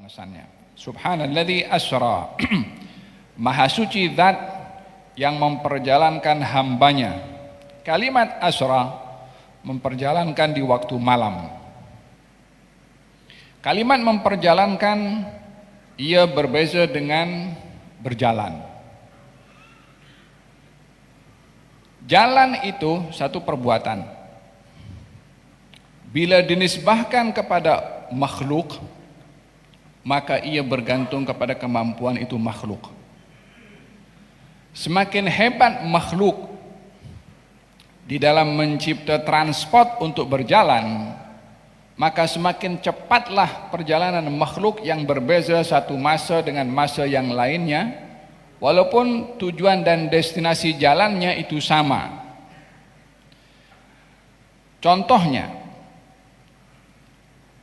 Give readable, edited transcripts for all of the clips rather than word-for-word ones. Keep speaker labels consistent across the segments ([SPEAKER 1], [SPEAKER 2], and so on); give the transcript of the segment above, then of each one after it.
[SPEAKER 1] pesannya. Subhanalladzi asra. Maha suci zat yang memperjalankan hambanya. Kalimat asra memperjalankan di waktu malam. Kalimat memperjalankan ia berbeza dengan berjalan. Jalan itu satu perbuatan. Bila dinisbahkan kepada makhluk, maka ia bergantung kepada kemampuan itu makhluk. Semakin hebat makhluk di dalam mencipta transport untuk berjalan, maka semakin cepatlah perjalanan makhluk yang berbeza satu masa dengan masa yang lainnya, walaupun tujuan dan destinasi jalannya itu sama. Contohnya,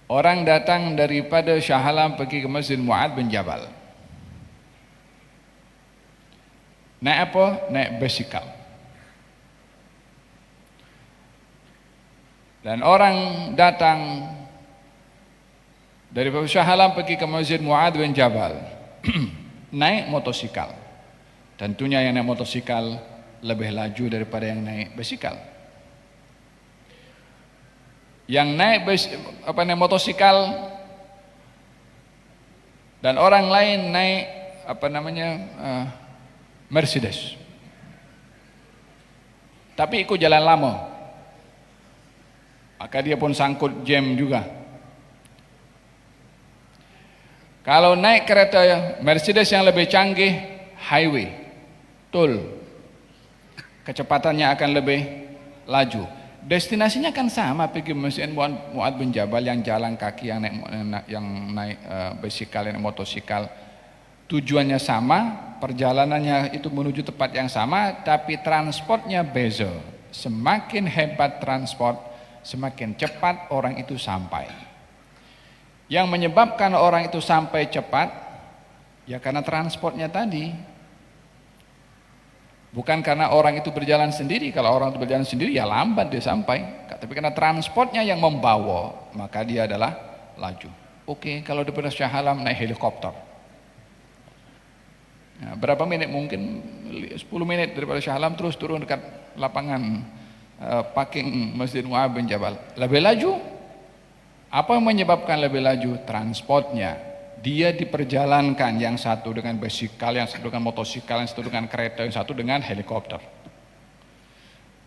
[SPEAKER 1] orang datang daripada Shah Alam pergi ke Masjid Mu'adz bin Jabal. Naik apa? Naik basikal. Dan orang datang daripada Shah Alam pergi ke Masjid Mu'adz bin Jabal naik motosikal. Tentunya yang naik motosikal lebih laju daripada yang naik basikal. Yang naik motosikal dan orang lain naik Mercedes, tapi ikut jalan lama, maka dia pun sangkut jam juga. Kalau naik kereta Mercedes yang lebih canggih, highway, tol, kecepatannya akan lebih laju. Destinasinya kan sama, pergi Masjid Mu'adz bin Jabal, yang jalan kaki, yang naik basikal, yang naik motosikal. Tujuannya sama, perjalanannya itu menuju tempat yang sama, tapi transportnya beza. Semakin hebat transport, semakin cepat orang itu sampai. Yang menyebabkan orang itu sampai cepat, ya karena transportnya tadi. Bukan karena orang itu berjalan sendiri. Kalau orang itu berjalan sendiri, ya lambat dia sampai. Tapi karena transportnya yang membawa, maka dia adalah laju. Oke, kalau daripada Shah Alam naik helikopter. Nah, berapa menit? Mungkin 10 menit daripada Shah Alam terus turun dekat lapangan parking Masjid Mu'adz bin Jabal. Lebih laju. Apa yang menyebabkan lebih laju? Transportnya. Dia diperjalankan, yang satu dengan basikal, yang satu dengan motosikal, yang satu dengan kereta, yang satu dengan helikopter.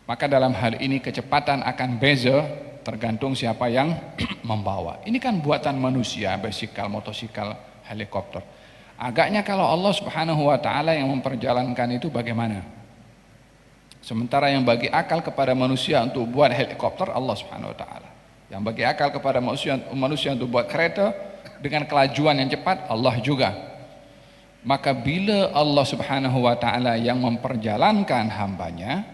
[SPEAKER 1] Maka dalam hal ini kecepatan akan beza tergantung siapa yang membawa. Ini kan buatan manusia, basikal, motosikal, helikopter. Agaknya kalau Allah Subhanahu wa taala yang memperjalankan itu bagaimana? Sementara yang bagi akal kepada manusia untuk buat helikopter Allah Subhanahu wa taala. Yang bagi akal kepada manusia untuk buat kereta dengan kelajuan yang cepat Allah juga. Maka bila Allah Subhanahu wa taala yang memperjalankan hambanya,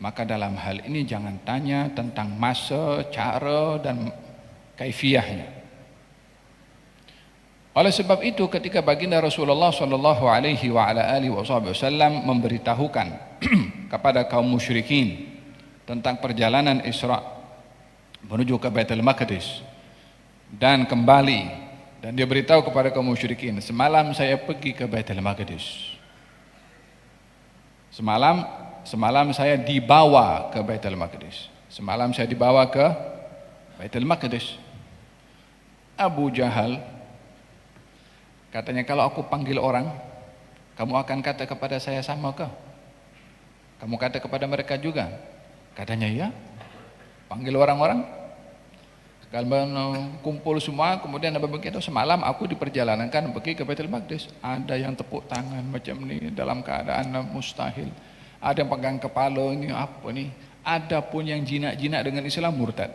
[SPEAKER 1] maka dalam hal ini jangan tanya tentang masa, cara dan kaifiyahnya. Oleh sebab itu ketika baginda Rasulullah sallallahu alaihi wasallam memberitahukan kepada kaum musyrikin tentang perjalanan Isra menuju ke Baitul Maqdis dan kembali, dan dia beritahu kepada kaum musyrikin, semalam saya pergi ke Baitul Maqdis. Semalam saya dibawa ke Baitul Maqdis. Semalam saya dibawa ke Baitul Maqdis. Abu Jahal katanya, kalau aku panggil orang, kamu akan kata kepada saya sama kah? Kamu kata kepada mereka juga? Katanya iya. Panggil orang-orang, kalau kumpul semua, kemudian apa begitu, semalam aku diperjalankan pergi ke Baitul Maqdis. Ada yang tepuk tangan macam ni dalam keadaan mustahil. Ada yang pegang kepala, ini apa ni? Ada pun yang jinak-jinak dengan Islam, murtad.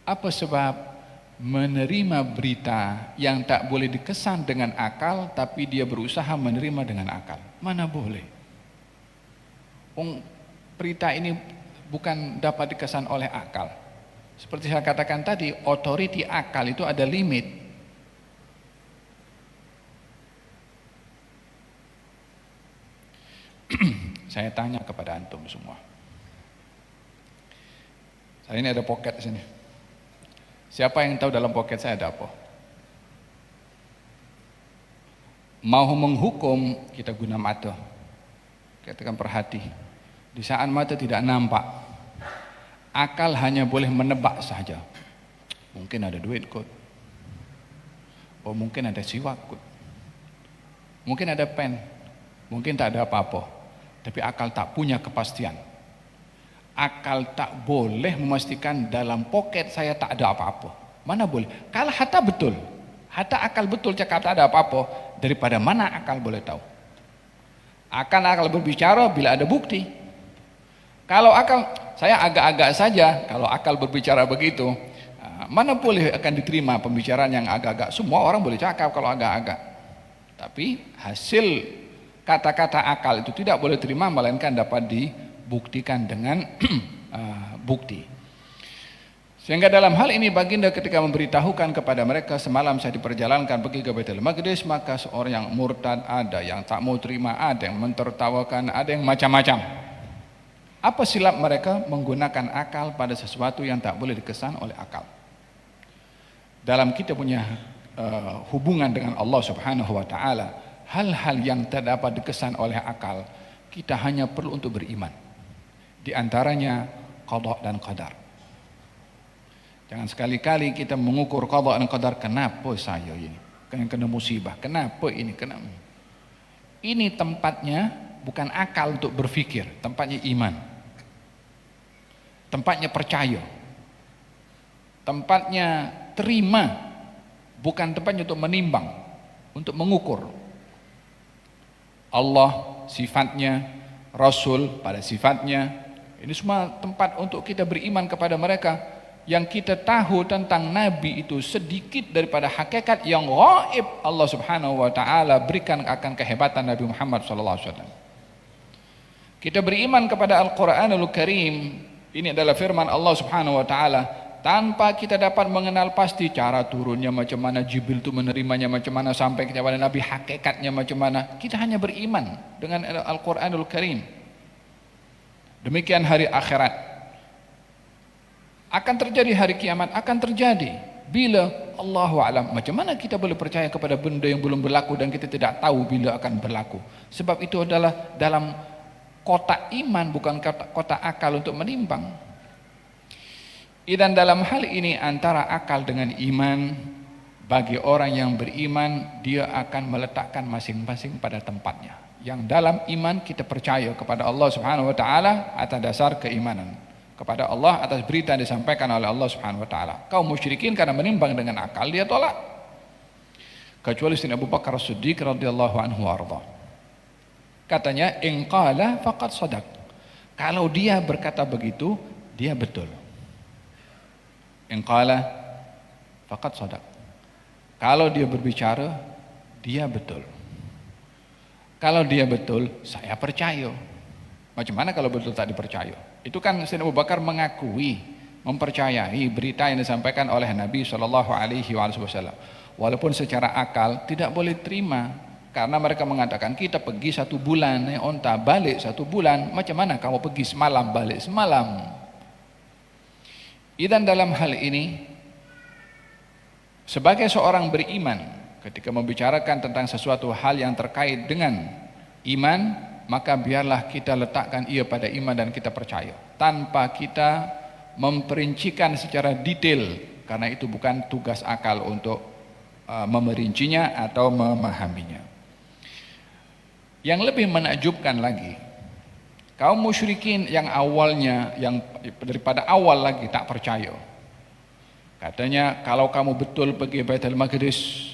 [SPEAKER 1] Apa sebab? Menerima berita yang tak boleh dikesan dengan akal, tapi dia berusaha menerima dengan akal. Mana boleh? Berita ini bukan dapat dikesan oleh akal. Seperti saya katakan tadi, otoriti akal itu ada limit. Saya tanya kepada antum semua. Saya ini ada poket di sini. Siapa yang tahu dalam poket saya ada apa? Mau menghukum kita guna mata. Katakan perhati. Di saat mata tidak nampak, akal hanya boleh menebak saja. Mungkin ada duit kot. Oh mungkin ada siwak kot. Mungkin ada pen. Mungkin tak ada apa-apa. Tapi akal tak punya kepastian. Akal tak boleh memastikan dalam poket saya tak ada apa-apa. Mana boleh? Kalau hatta betul. Hatta akal betul cakap tak ada apa-apa. Daripada mana akal boleh tahu? Akal berbicara bila ada bukti. Kalau akal, saya agak-agak saja. Kalau akal berbicara begitu, mana boleh akan diterima pembicaraan yang agak-agak. Semua orang boleh cakap kalau agak-agak. Tapi hasil kata-kata akal itu tidak boleh terima, melainkan dapat dibuktikan dengan bukti. Sehingga dalam hal ini baginda ketika memberitahukan kepada mereka, semalam saya diperjalankan pergi ke Baitul Maqdis, maka seorang yang murtad ada, yang tak mau terima ada, yang mentertawakan ada, yang macam-macam. Apa silap mereka? Menggunakan akal pada sesuatu yang tak boleh dikesan oleh akal. Dalam kita punya hubungan dengan Allah Subhanahu wa taala, hal-hal yang tak dapat dikesan oleh akal, kita hanya perlu untuk beriman. Di antaranya qada dan qadar. Jangan sekali-kali kita mengukur qada dan qadar, kenapa saya ini kena musibah, kenapa ini kena. Ini tempatnya bukan akal untuk berfikir, tempatnya iman. Tempatnya percaya. Tempatnya terima, bukan tempatnya untuk menimbang, untuk mengukur. Allah sifatnya, Rasul pada sifatnya. Ini semua tempat untuk kita beriman kepada mereka. Yang kita tahu tentang Nabi itu sedikit daripada hakikat yang gaib Allah Subhanahu wa taala berikan akan kehebatan Nabi Muhammad sallallahu alaihi wasallam. Kita beriman kepada Al-Qur'anul Karim, ini adalah firman Allah Subhanahu wa taala, tanpa kita dapat mengenal pasti cara turunnya macam mana, Jibril itu menerimanya macam mana sampai kepada Nabi, hakikatnya macam mana. Kita hanya beriman dengan Al-Qur'anul Karim. Demikian hari akhirat. Akan terjadi hari kiamat, akan terjadi bila Allahu a'lam. Macam mana kita boleh percaya kepada benda yang belum berlaku dan kita tidak tahu bila akan berlaku? Sebab itu adalah dalam kotak iman, bukan kotak akal untuk menimbang. Dan dalam hal ini antara akal dengan iman, bagi orang yang beriman, dia akan meletakkan masing-masing pada tempatnya. Yang dalam iman kita percaya kepada Allah Subhanahu wa taala atas dasar keimanan kepada Allah atas berita yang disampaikan oleh Allah Subhanahu wa taala. Kaum musyrikin karena menimbang dengan akal dia tolak. Kecuali Sayyidina Abu Bakar As-Siddiq radhiyallahu anhu warḍah. Katanya in qala faqad shadaq. Kalau dia berkata begitu, dia betul. In qala faqad shadaq. Kalau dia berbicara, dia betul. Kalau dia betul, saya percaya. Macam mana kalau betul tak dipercaya? Itu kan Sayyidina Abu Bakar mengakui, mempercayai berita yang disampaikan oleh Nabi SAW. Walaupun secara akal tidak boleh terima, karena mereka mengatakan kita pergi 1 bulan naik onta, balik 1 bulan, macam mana kamu pergi semalam balik semalam? Dan dalam hal ini, sebagai seorang beriman, ketika membicarakan tentang sesuatu hal yang terkait dengan iman, maka biarlah kita letakkan ia pada iman dan kita percaya tanpa kita memperincikan secara detail, karena itu bukan tugas akal untuk memerincinya atau memahaminya. Yang lebih menakjubkan lagi, kaum musyrikin yang awalnya, yang daripada awal lagi tak percaya, katanya kalau kamu betul pergi Baitul Maqdis,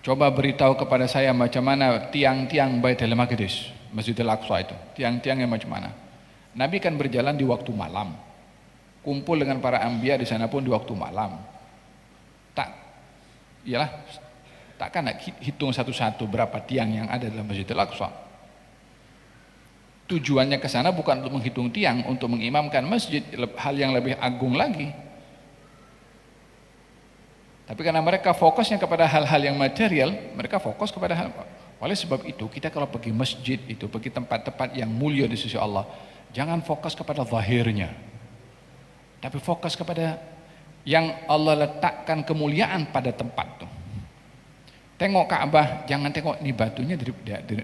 [SPEAKER 1] coba beritahu kepada saya macam mana tiang-tiang Baitul Maqdis, Masjidil Aqsa itu, tiang-tiangnya macam mana. Nabi kan berjalan di waktu malam, kumpul dengan para anbiya di sana pun di waktu malam. Takkan nak hitung satu-satu berapa tiang yang ada dalam Masjidil Aqsa. Tujuannya ke sana bukan untuk menghitung tiang, untuk mengimamkan masjid, hal yang lebih agung lagi. Tapi karena mereka fokusnya kepada hal-hal yang material, mereka fokus kepada hal. Oleh sebab itu, kita kalau pergi masjid itu, pergi tempat-tempat yang mulia di sisi Allah, jangan fokus kepada zahirnya, tapi fokus kepada yang Allah letakkan kemuliaan pada tempat itu. Tengok Ka'bah, jangan tengok ini batunya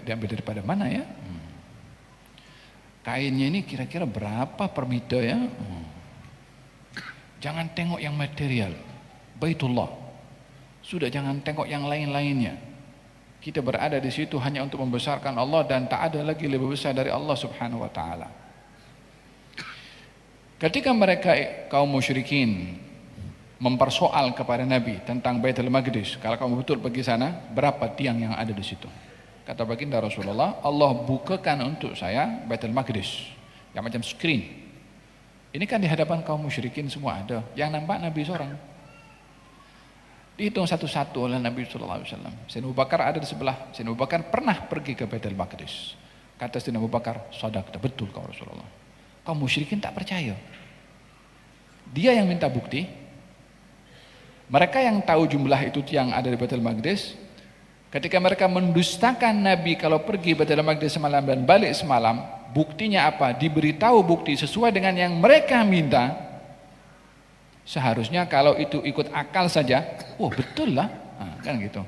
[SPEAKER 1] diambil daripada mana ya. Kainnya ini kira-kira berapa per meter ya. Jangan tengok yang material, Baitullah. Sudah jangan tengok yang lain-lainnya. Kita berada di situ hanya untuk membesarkan Allah dan tak ada lagi lebih besar dari Allah Subhanahu wa taala. Ketika mereka kaum musyrikin mempersoal kepada Nabi tentang Baitul Maqdis, kalau kamu betul pergi sana, berapa tiang yang ada di situ? Kata baginda Rasulullah, Allah bukakan untuk saya Baitul Maqdis yang macam screen. Ini kan di hadapan kaum musyrikin semua ada, yang nampak Nabi seorang. Dihitung satu-satu oleh Nabi sallallahu alaihi wasallam. Sayyidina Abu Bakar ada di sebelah. Sayyidina Abu Bakar pernah pergi ke Baitul Maqdis. Kata Sayyidina Abu Bakar, "Shadaqta, betul kau Rasulullah." Kaum musyrikin tak percaya. Dia yang minta bukti. Mereka yang tahu jumlah itu yang ada di Baitul Maqdis, ketika mereka mendustakan Nabi kalau pergi Baitul Maqdis semalam dan balik semalam, buktinya apa? Diberitahu bukti sesuai dengan yang mereka minta. Seharusnya kalau itu ikut akal saja, oh betul lah, kan gitu.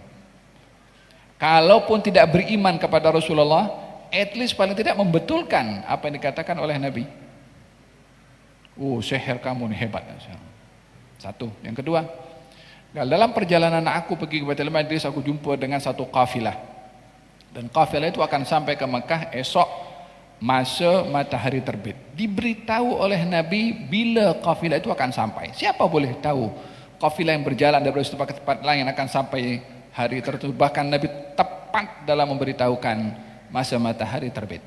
[SPEAKER 1] Kalaupun tidak beriman kepada Rasulullah, at least paling tidak membetulkan apa yang dikatakan oleh Nabi. Oh, seher kamu nih hebat. Satu. Yang kedua, dalam perjalanan aku pergi ke Baitul Maqdis, aku jumpa dengan satu kafilah. Dan kafilah itu akan sampai ke Mekah esok masa matahari terbit. Diberitahu oleh Nabi bila kafilah itu akan sampai. Siapa boleh tahu kafilah yang berjalan dari satu tempat ke tempat lain akan sampai hari tertentu? Bahkan Nabi tepat dalam memberitahukan masa matahari terbit.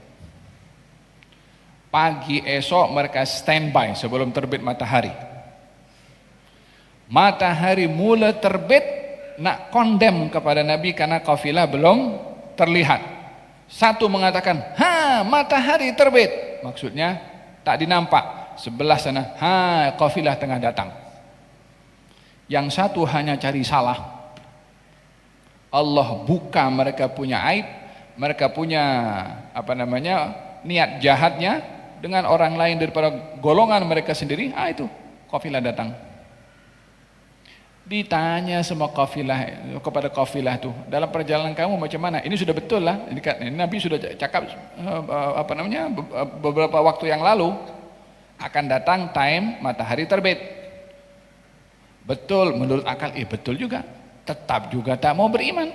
[SPEAKER 1] Pagi esok mereka standby sebelum terbit matahari. Matahari mula terbit, nak kondem kepada Nabi karena kafilah belum terlihat. Satu mengatakan, matahari terbit. Maksudnya tak dinampak. Sebelah sana, kafilah tengah datang. Yang satu hanya cari salah. Allah buka mereka punya aib, mereka punya niat jahatnya dengan orang lain daripada golongan mereka sendiri. Itu kafilah datang. Ditanya semua kafilah kepada kafilah itu, dalam perjalanan kamu macam mana? Ini sudah betul lah. Ini Nabi sudah cakap beberapa waktu yang lalu akan datang time matahari terbit. Betul menurut akal, betul juga. Tetap juga tak mau beriman.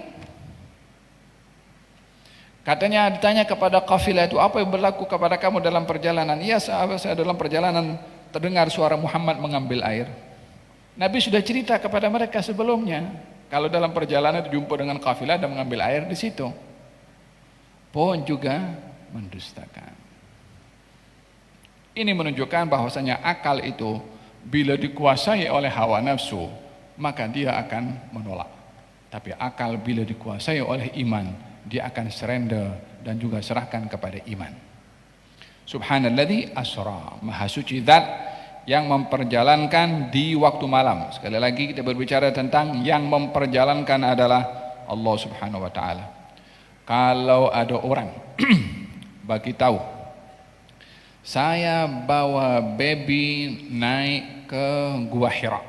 [SPEAKER 1] Katanya ditanya kepada kafilah itu, apa yang berlaku kepada kamu dalam perjalanan? Ya, saya dalam perjalanan terdengar suara Muhammad mengambil air. Nabi sudah cerita kepada mereka sebelumnya, kalau dalam perjalanan jumpa dengan kafilah dan mengambil air di situ. Pun juga mendustakan. Ini menunjukkan bahwasanya akal itu bila dikuasai oleh hawa nafsu, maka dia akan menolak. Tapi akal bila dikuasai oleh iman, dia akan surrender dan juga serahkan kepada iman. Subhanalladzi asra, maha suci zat yang memperjalankan di waktu malam. Sekali lagi kita berbicara tentang yang memperjalankan adalah Allah Subhanahu wa taala. Kalau ada orang bagi tahu, saya bawa baby naik ke Gua Hira,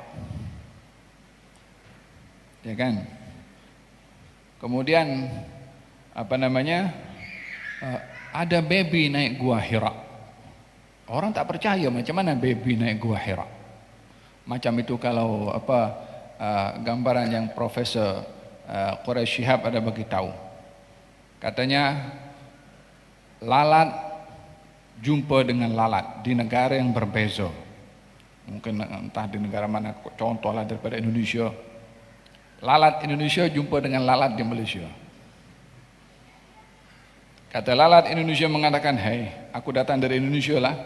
[SPEAKER 1] ya kan? Kemudian ada baby naik Gua Hira. Orang tak percaya, macam mana baby naik Gua Hira? Macam itu kalau gambaran yang Profesor Quraisy Shihab ada bagi tahu. Katanya lalat jumpa dengan lalat di negara yang berbeza. Mungkin entah di negara mana, contohlah daripada Indonesia. Lalat Indonesia jumpa dengan lalat di Malaysia. Kata lalat Indonesia mengatakan, "Hei, aku datang dari Indonesia lah."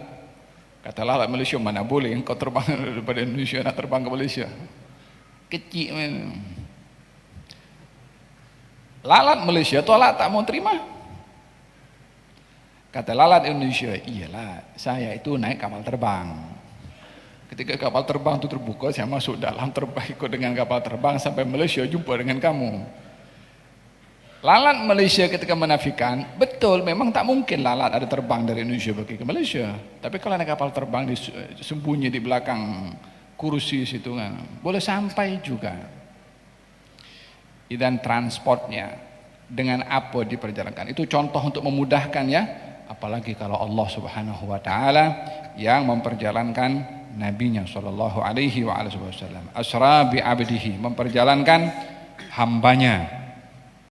[SPEAKER 1] Kata lalat Malaysia, "Mana boleh engkau terbang daripada Indonesia nak terbang ke Malaysia. Kecil man." Lalat Malaysia tolak, tak mau terima. Kata lalat Indonesia, "Iyalah, saya itu naik kapal terbang. Ketika kapal terbang itu terbuka, saya masuk dalam, terbang ikut dengan kapal terbang sampai Malaysia, jumpa dengan kamu." Lalat Malaysia ketika menafikan, betul memang tak mungkin lalat ada terbang dari Indonesia pergi ke Malaysia. Tapi kalau ada kapal terbang sembunyi di belakang kursi situ kan, boleh sampai juga. dan transportnya, dengan apa diperjalankan. Itu contoh untuk memudahkan ya, apalagi kalau Allah Subhanahu wa taala yang memperjalankan nabinya sallallahu alaihi wa alihi wasallam. Asra bi abdihi, memperjalankan hambanya